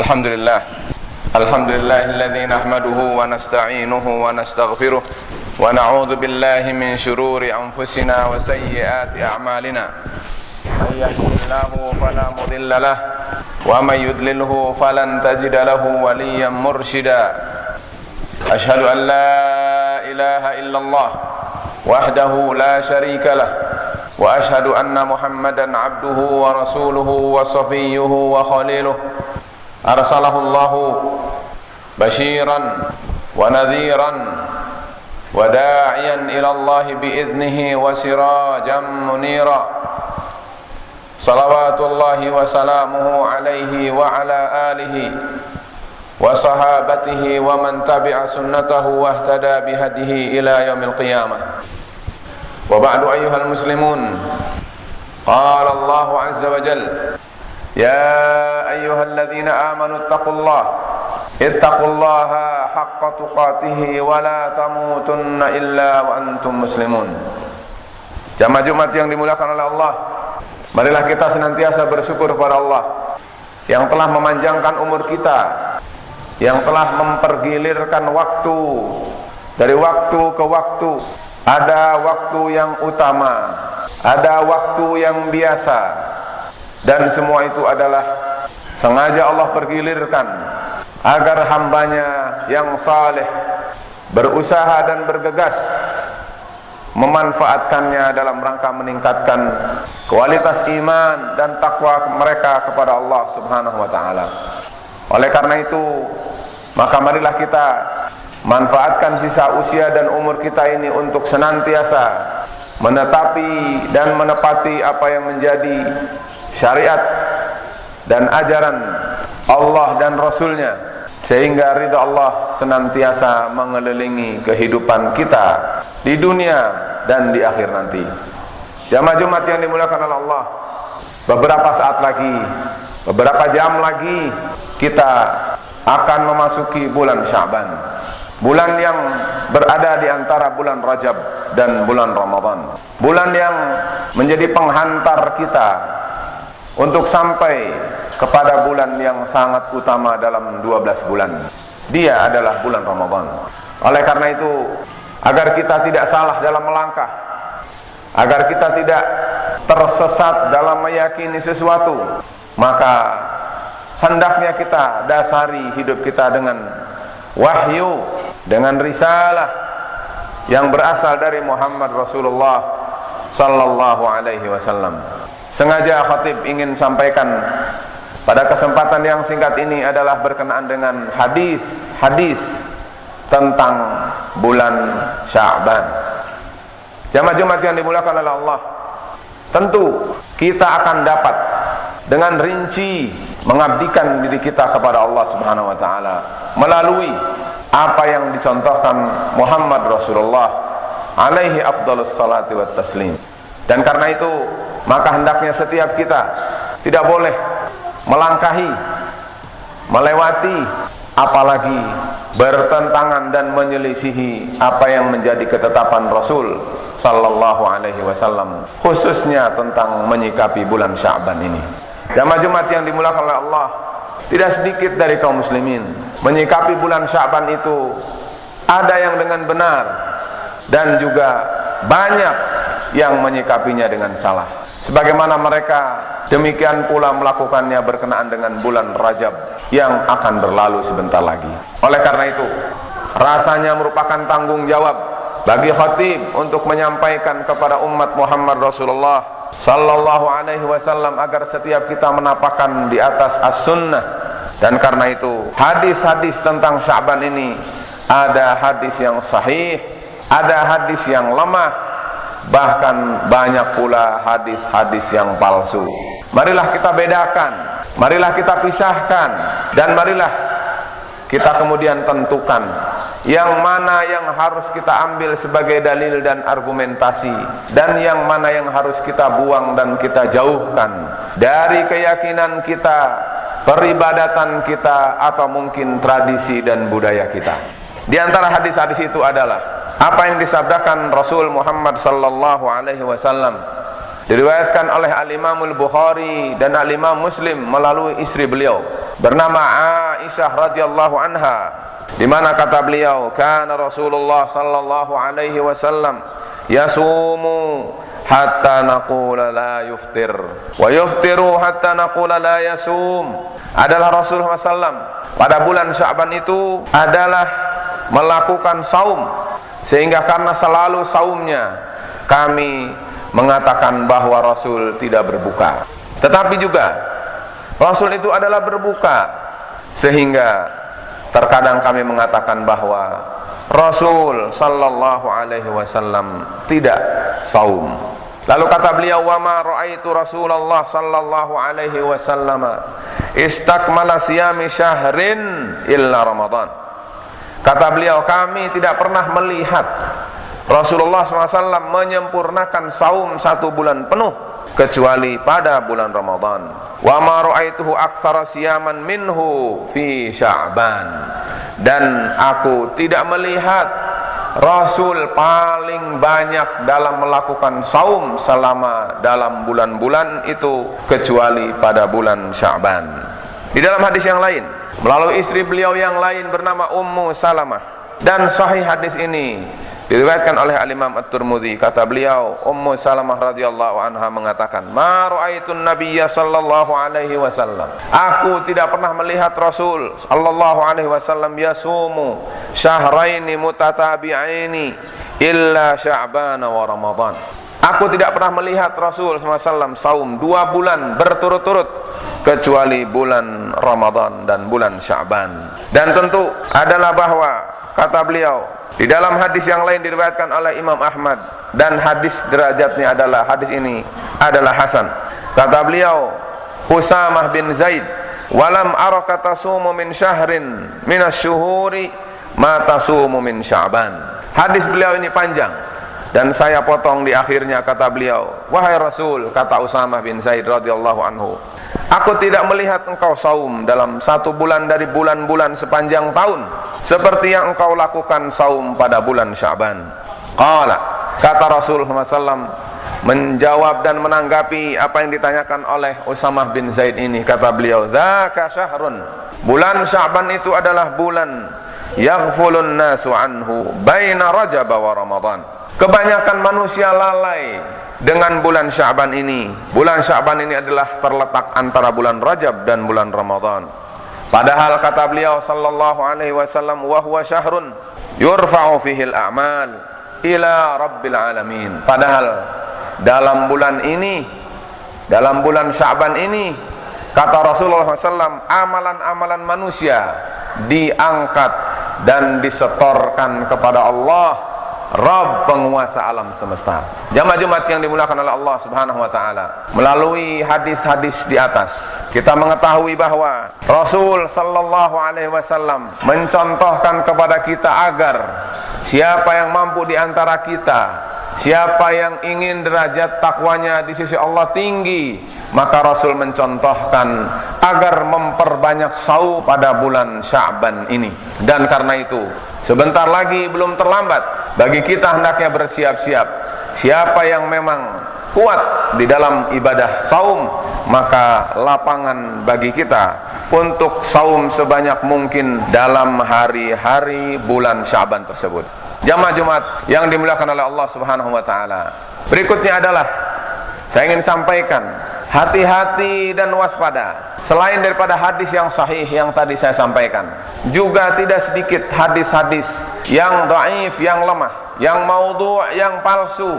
Alhamdulillah alladzi nahmaduhu wa nasta'inuhu wa nastaghfiruh wa na'udzu billahi min shururi anfusina wa sayyiati a'malina. May yahdihillahu fala mudilla lahu wa may yudlilhu falan tajida lahu waliyyan mursyida. Asyhadu an la ilaha illallah wahdahu la syarika lah wa asyhadu anna Muhammadan abduhu wa rasuluhu wa safiyyuhu wa khaliluh. Arsalahu Allahu basyiran wa nadhiran wa da'iyan ila Allah bi'idnihi wa sirajan munira. Salawatullahi wa salamuhu alaihi wa ala alihi wa sahabatihi wa man tabi'a sunnatahu wa ihtada bihadihi ila yaumil qiyamah. Wa ba'du ayyuhal muslimun. Qala Allah azza wa jalla: Ya ayyuhalladzina amanu ittaqullaha haqqa tuqatih wa la tamutunna illa wa antum muslimun. Jamaah Jumat yang dimuliakan oleh Allah, marilah kita senantiasa bersyukur kepada Allah yang telah memanjangkan umur kita, yang telah mempergilirkan waktu dari waktu ke waktu. Ada waktu yang utama, ada waktu yang biasa, dan semua itu adalah sengaja Allah pergilirkan agar hambanya yang saleh berusaha dan bergegas memanfaatkannya dalam rangka meningkatkan kualitas iman dan takwa mereka kepada Allah Subhanahu wa ta'ala. Oleh karena itu, maka marilah kita manfaatkan sisa usia dan umur kita ini untuk senantiasa menetapi dan menepati apa yang menjadi syariat dan ajaran Allah dan Rasulnya, sehingga ridha Allah senantiasa mengelilingi kehidupan kita di dunia dan di akhir nanti. Jamaah Jumat yang dimuliakan oleh Allah, beberapa saat lagi, beberapa jam lagi kita akan memasuki bulan Sya'ban, bulan yang berada di antara bulan Rajab dan bulan Ramadan, bulan yang menjadi penghantar kita untuk sampai kepada bulan yang sangat utama dalam 12 bulan. Dia adalah bulan Ramadan. Oleh karena itu, agar kita tidak salah dalam melangkah, agar kita tidak tersesat dalam meyakini sesuatu, maka hendaknya kita dasari hidup kita dengan wahyu, dengan risalah yang berasal dari Muhammad Rasulullah sallallahu alaihi wasallam. Sengaja khatib ingin sampaikan pada kesempatan yang singkat ini adalah berkenaan dengan hadis tentang bulan Sya'ban. Jamaah Jumat yang dimuliakan oleh Allah, tentu kita akan dapat dengan rinci mengabdikan diri kita kepada Allah Subhanahu wa taala melalui apa yang dicontohkan Muhammad Rasulullah alaihi afdhalus salati wat taslim. Dan karena itu, maka hendaknya setiap kita tidak boleh melangkahi, melewati, apalagi bertentangan dan menyelisihi apa yang menjadi ketetapan Rasul sallallahu alaihi wasallam, khususnya tentang menyikapi bulan Sya'ban ini. Jamaah Jumat yang dimuliakan oleh Allah, tidak sedikit dari kaum muslimin menyikapi bulan Sya'ban itu ada yang dengan benar dan juga banyak yang menyikapinya dengan salah. Sebagaimana mereka demikian pula melakukannya berkenaan dengan bulan Rajab yang akan berlalu sebentar lagi. Oleh karena itu, rasanya merupakan tanggung jawab bagi khatib untuk menyampaikan kepada umat Muhammad Rasulullah sallallahu alaihi wasallam agar setiap kita menapakkan di atas as-sunnah. Dan karena itu, hadis-hadis tentang Sya'ban ini ada hadis yang sahih, ada hadis yang lemah, bahkan banyak pula hadis-hadis yang palsu. Marilah kita bedakan, marilah kita pisahkan, dan marilah kita kemudian tentukan yang mana yang harus kita ambil sebagai dalil dan argumentasi, dan yang mana yang harus kita buang dan kita jauhkan dari keyakinan kita, peribadatan kita, atau mungkin tradisi dan budaya kita. Di antara hadis-hadis itu adalah apa yang disabdakan Rasul Muhammad sallallahu alaihi wasallam Diriwayatkan oleh Al-Imamul Bukhari dan Al-Imam Muslim melalui istri beliau bernama Aisyah radhiyallahu anha, di mana kata beliau, kana Rasulullah sallallahu alaihi wasallam yasumu hatta naqula la yuftir wa yuftiru hatta naqula la yasum. Adalah Rasulullah SAW pada bulan Sya'ban itu adalah melakukan saum, sehingga karena selalu saumnya kami mengatakan bahwa Rasul tidak berbuka. Tetapi juga Rasul itu adalah berbuka, sehingga terkadang kami mengatakan bahwa Rasul sallallahu alaihi wasallam tidak saum. Lalu kata beliau, wa ma ra'aitu Rasulullah sallallahu alaihi wasallam istakmala siyami syahrin illa Ramadan. Kata beliau, kami tidak pernah melihat Rasulullah SAW menyempurnakan saum 1 bulan penuh kecuali pada bulan Ramadan. Wa ma ra'aituhu aktsara siyaman minhu fi Sya'ban. Dan aku tidak melihat Rasul paling banyak dalam melakukan saum selama dalam bulan-bulan itu kecuali pada bulan Sya'ban. Di dalam hadis yang lain melalui istri beliau yang lain bernama Ummu Salamah, dan sahih hadis ini diriwayatkan oleh Al-Imam At-Tirmidzi, kata beliau, Ummu Salamah radhiyallahu anha mengatakan, ma ra'aitun nabiyya sallallahu alaihi wasallam, aku tidak pernah melihat Rasul sallallahu alaihi wasallam yasumu syahraini mutatabi'aini illa Sya'ban wa Ramadan. Aku tidak pernah melihat Rasul SAW saum 2 bulan berturut-turut kecuali bulan Ramadan dan bulan Sya'ban. Dan tentu adalah bahwa, kata beliau, di dalam hadis yang lain diriwayatkan oleh Imam Ahmad, dan hadis derajatnya adalah, hadis ini adalah hasan. Kata beliau, Husamah bin Zaid, walam araka tasumu min syahrin minas syuhuri ma tasumu min Sya'ban. Hadis beliau ini panjang dan saya potong di akhirnya. Kata beliau, wahai Rasul, kata Usamah bin Zaid radhiyallahu anhu, aku tidak melihat engkau saum dalam 1 bulan dari bulan-bulan sepanjang tahun seperti yang engkau lakukan saum pada bulan Sya'ban. Qala, kata Rasulullah SAW menjawab dan menanggapi apa yang ditanyakan oleh Usamah bin Zaid ini, kata beliau, dzaka syahrun, bulan Sya'ban itu adalah bulan yaghfulun nasu anhu baina Rajab wa Ramadan. Kebanyakan manusia lalai dengan bulan Sya'ban ini. Bulan Sya'ban ini adalah terletak antara bulan Rajab dan bulan Ramadan. Padahal kata beliau sallallahu alaihi wasallam, wa huwa syahrun yurfa'u fihi al-a'mal ila rabbil alamin. Padahal dalam bulan ini, dalam bulan Sya'ban ini, kata Rasulullah SAW, amalan-amalan manusia diangkat dan disetorkan kepada Allah, Rabb penguasa alam semesta. Jamaah Jumat yang dimuliakan oleh Allah Subhanahu wa taala, melalui hadis-hadis di atas kita mengetahui bahwa Rasul sallallahu alaihi wasallam mencontohkan kepada kita agar siapa yang mampu di antara kita, siapa yang ingin derajat takwanya di sisi Allah tinggi, maka Rasul mencontohkan agar memperbanyak saum pada bulan Sya'ban ini. Dan karena itu sebentar lagi belum terlambat bagi kita hendaknya bersiap-siap. Siapa yang memang kuat di dalam ibadah saum, maka lapangan bagi kita untuk saum sebanyak mungkin dalam hari-hari bulan Sya'ban tersebut. Jamaah Jumat yang dimuliakan oleh Allah Subhanahu wa taala, berikutnya adalah saya ingin sampaikan, hati-hati dan waspada. Selain daripada hadis yang sahih yang tadi saya sampaikan, juga tidak sedikit hadis-hadis yang dhaif, yang lemah, yang maudhu', yang palsu,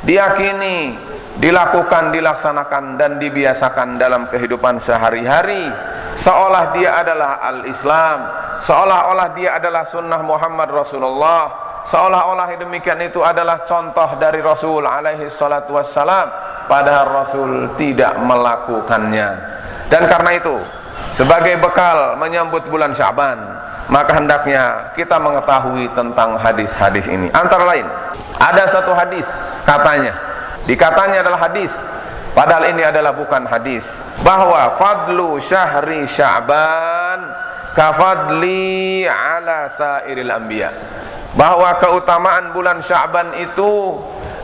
diyakini, dilakukan, dilaksanakan dan dibiasakan dalam kehidupan sehari-hari, seolah dia adalah al-Islam, seolah-olah dia adalah sunnah Muhammad Rasulullah, seolah-olah demikian itu adalah contoh dari Rasul alaihi salatu wassalam, padahal Rasul tidak melakukannya. Dan karena itu, sebagai bekal menyambut bulan Sya'ban, maka hendaknya kita mengetahui tentang hadis-hadis ini. Antara lain, ada satu hadis dikatanya adalah hadis, padahal ini adalah bukan hadis, bahwa fadlu syahri Sya'ban kafadli ala sairil anbiya, bahwa keutamaan bulan Sya'ban itu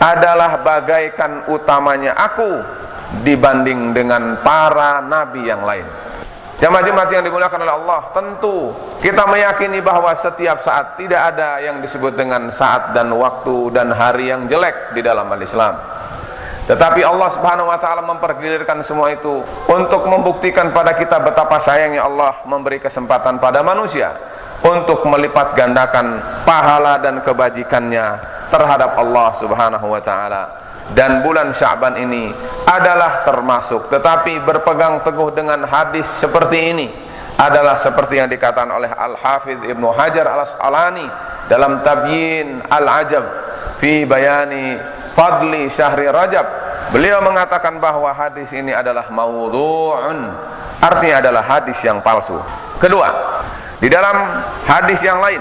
adalah bagaikan utamanya aku dibanding dengan para nabi yang lain. Jamaah Jumat yang dimuliakan oleh Allah, tentu kita meyakini bahwa setiap saat tidak ada yang disebut dengan saat dan waktu dan hari yang jelek di dalam al-Islam. Tetapi Allah Subhanahu wa taala mempergilirkan semua itu untuk membuktikan pada kita betapa sayangnya Allah memberi kesempatan pada manusia untuk melipat gandakan pahala dan kebajikannya terhadap Allah Subhanahu wa taala. Dan bulan Sya'ban ini adalah termasuk, tetapi berpegang teguh dengan hadis seperti ini adalah seperti yang dikatakan oleh Al-Hafidh Ibnu Hajar Al-Asqalani dalam Tabyin Al-Ajab fi bayani fadli syahri Rajab. Beliau mengatakan bahwa hadis ini adalah maudhu'un, artinya adalah hadis yang palsu. Kedua, di dalam hadis yang lain,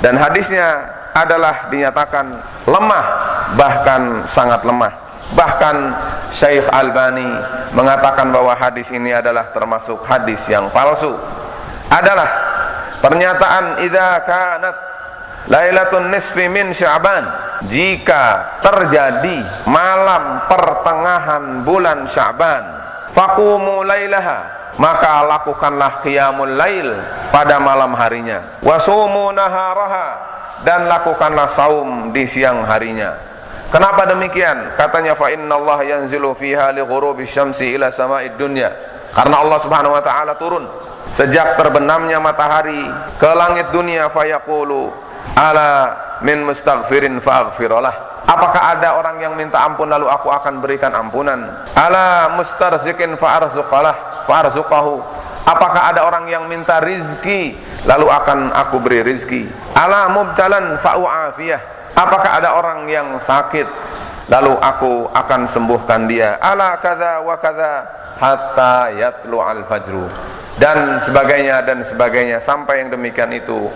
dan hadisnya adalah dinyatakan lemah, bahkan sangat lemah. Bahkan Syekh Albani mengatakan bahwa hadis ini adalah termasuk hadis yang palsu. Adalah pernyataan idza kanat lailatun nisfi min Sya'ban, jika terjadi malam pertengahan bulan Sya'ban, faqumu lailaha, maka lakukanlah qiyamul lail pada malam harinya, wasumu naharaha, dan lakukanlah saum di siang harinya. Kenapa demikian? Katanya fa innallaha yanzilu fiha li ghurubi syamsi ila sama'id dunya, karena Allah Subhanahu wa taala turun sejak terbenamnya matahari ke langit dunia. Fayaqulu ala min mustaghfirin faaghfirullah, apakah ada orang yang minta ampun lalu aku akan berikan ampunan? Ala mustarzikin fa'arzuqahu, apakah ada orang yang minta rizki lalu akan aku beri rizki? Ala mubtalan fa'u'afiyah, apakah ada orang yang sakit lalu aku akan sembuhkan dia? Ala kadza wa kadza hatta yatlu al-fajru, dan sebagainya sampai yang demikian itu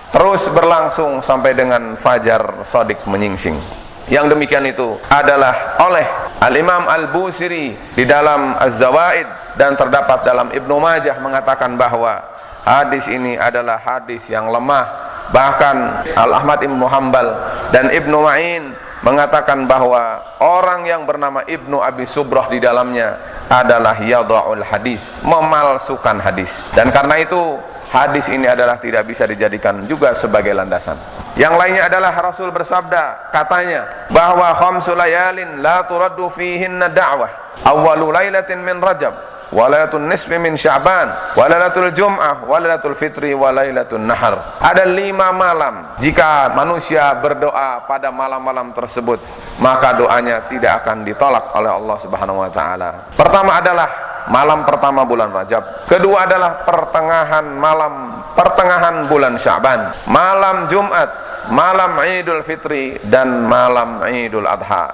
terus berlangsung sampai dengan fajar shadiq menyingsing. Yang demikian itu adalah oleh Al-Imam Al-Busiri di dalam Az-Zawaid, dan terdapat dalam Ibnu Majah mengatakan bahwa hadis ini adalah hadis yang lemah. Bahkan Al-Ahmad Ibnu Hanbal dan Ibnu Ma'in mengatakan bahwa orang yang bernama Ibnu Abi Subrah di dalamnya adalah yadha'ul hadis, memalsukan hadis. Dan karena itu hadis ini adalah tidak bisa dijadikan juga sebagai landasan. Yang lainnya adalah Rasul bersabda, katanya bahwa khamsu layalin la turaddu fihinna da'wah, awwalu lailatin min Rajab, wa lailatul nisfi min Sya'ban, wa lailatul jum'ah, wa lailatul fitri, wa lailatul nahar. Ada 5 malam, jika manusia berdoa pada malam-malam tersebut, maka doanya tidak akan ditolak oleh Allah Subhanahu wa taala. Pertama adalah malam pertama bulan Rajab, kedua adalah pertengahan bulan Sya'ban, malam Jumat, malam Idul Fitri, dan malam Idul Adha.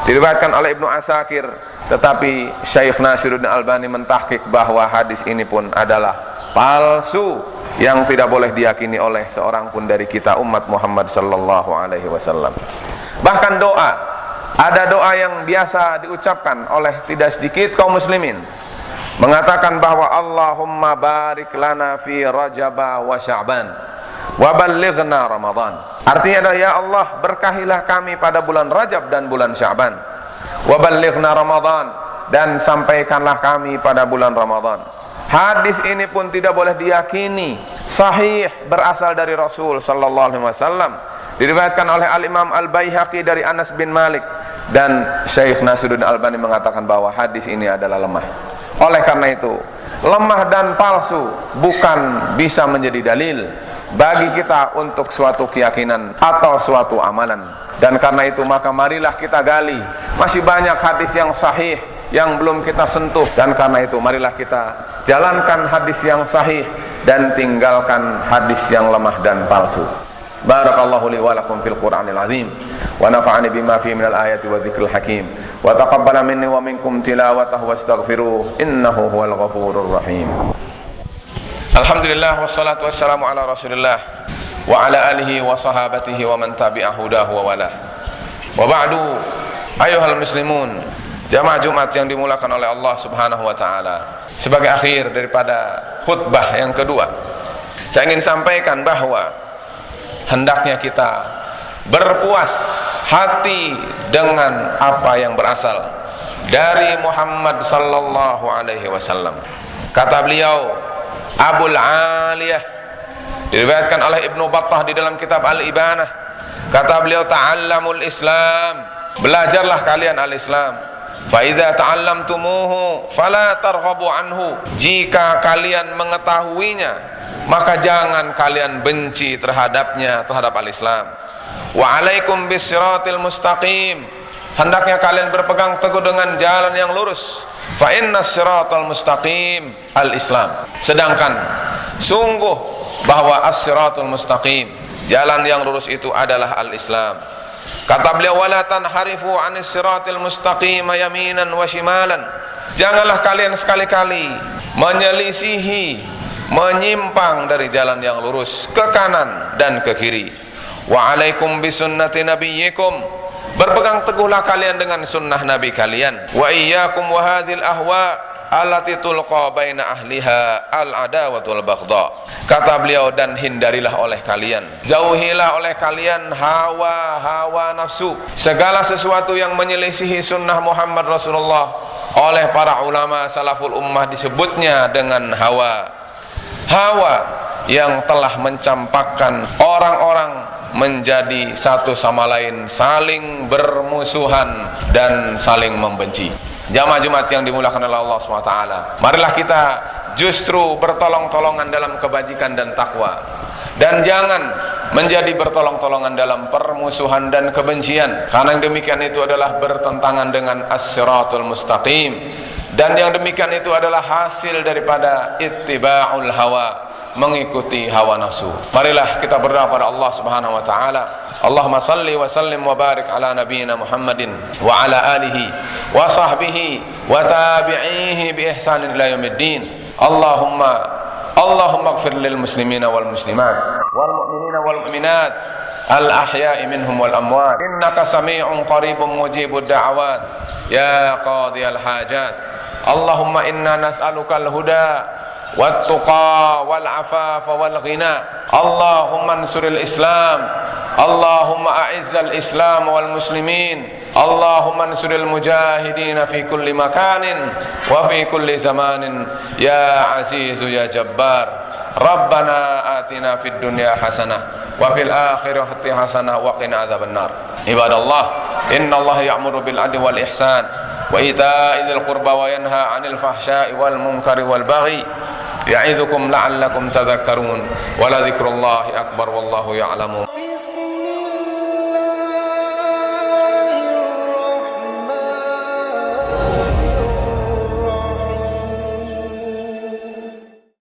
Diriwayatkan oleh Ibnu Asakir, tetapi Syekh Nasiruddin Albani mentahqiq bahwa hadis ini pun adalah palsu, yang tidak boleh diyakini oleh seorang pun dari kita umat Muhammad sallallahu alaihi wasallam. Bahkan doa, ada doa yang biasa diucapkan oleh tidak sedikit kaum muslimin, mengatakan bahwa Allahumma barik lana fi Rajab wa Sya'ban wa ballighna Ramadan. Artinya adalah, ya Allah, berkahilah kami pada bulan Rajab dan bulan Sya'ban, wa ballighna Ramadan, dan sampaikanlah kami pada bulan Ramadan. Hadis ini pun tidak boleh diyakini sahih berasal dari Rasul sallallahu alaihi wasallam. Diriwayatkan oleh Al-Imam Al-Baihaqi dari Anas bin Malik, dan Syekh Nasiruddin Albani mengatakan bahwa hadis ini adalah lemah. Oleh karena itu, lemah dan palsu bukan bisa menjadi dalil bagi kita untuk suatu keyakinan atau suatu amalan. Dan karena itu maka marilah kita gali, masih banyak hadis yang sahih yang belum kita sentuh, dan karena itu marilah kita jalankan hadis yang sahih dan tinggalkan hadis yang lemah dan palsu. Barakallahu li wa lakum fil Qur'anil azim, wa nafa'ani bima fihi minal ayati wa dzikril hakim, wa taqabbala minni wa minkum tilawatahu wastaghfiruh, innahu huwal ghafurur rahim. Alhamdulillah, wassalatu wassalamu ala Rasulillah wa ala alihi wa sahabatihi wa man tabi'a hudahu wa wala. Wa ba'du, ayuhal muslimun, jamaah Jumat yang dimulakan oleh Allah Subhanahu wa taala. Sebagai akhir daripada khutbah yang kedua, saya ingin sampaikan bahwa hendaknya kita berpuas hati dengan apa yang berasal dari Muhammad sallallahu alaihi wasallam. Kata beliau Abul Aliyah, diriwayatkan oleh Ibnu Battah di dalam kitab Al-Ibanah, kata beliau, ta'allamul Islam, belajarlah kalian al-Islam. Fa idza ta'allamtumuhu fala targhabu anhu, jika kalian mengetahuinya maka jangan kalian benci terhadapnya, terhadap al-Islam. Wa alaikum bisiratil mustaqim, hendaknya kalian berpegang teguh dengan jalan yang lurus. Fa innas siratal mustaqim al-Islam, sedangkan sungguh bahwa as-siratul mustaqim, jalan yang lurus itu adalah al-Islam. Kata beliau, wala tanharifu anis siratil mustaqim yaminan wa shimalan, janganlah kalian sekali-kali menyelisihi, menyimpang dari jalan yang lurus ke kanan dan ke kiri. Wa alaikum bisunnati nabiyyikum, berpegang teguhlah kalian dengan sunnah nabi kalian. Wa iyyakum wa hadhil ahwa allati tulqa baina ahliha al-adawatu wal baghdha, kata beliau, dan hindarilah oleh kalian, jauhilah oleh kalian hawa nafsu, segala sesuatu yang menyelisihi sunnah Muhammad Rasulullah. Oleh para ulama salaful ummah disebutnya dengan hawa yang telah mencampakkan orang-orang menjadi satu sama lain saling bermusuhan dan saling membenci. Jamaah Jumat yang dimuliakan oleh Allah SWT, marilah kita justru bertolong-tolongan dalam kebajikan dan takwa, dan jangan menjadi bertolong-tolongan dalam permusuhan dan kebencian, karena yang demikian itu adalah bertentangan dengan as-siratul mustaqim, dan yang demikian itu adalah hasil daripada ittiba'ul hawa, mengikuti hawa nafsu. Marilah kita berdoa pada Allah Subhanahu wa taala. Allahumma salli wa sallim wa barik ala nabiyyina Muhammadin wa ala alihi wa sahbihi wa tabi'ihi bi ihsanin ila yaumiddin. Allahumma ighfir lil muslimina wal muslimat wal mu'minina wal mu'minat al ahya'i minhum wal amwat, innaka sami'un qaribun mujibud da'awat ya qadiyal hajat. Allahumma inna nas'alukal huda wat-tuqa wal-afafa wal-ghina. Allahumma ansuril Islam, Allahumma a'izzal Islam wal muslimin, Allahumma ansuril mujahidin fi kulli makanin wa fi kulli zamanin ya azizu ya jabbar. Rabbana atina fid dunya hasanah wa fil akhirati hasanah wa qina adzabannar. Ibadallah, innallaha ya'muru bil 'adli wal ihsan wa ita'i dzil qurba wa yanha 'anil fahsya'i wal munkari wal baghi ya'idukum la'allakum tadhakkarun wa la dzikrullahi akbar wallahu ya'lamu.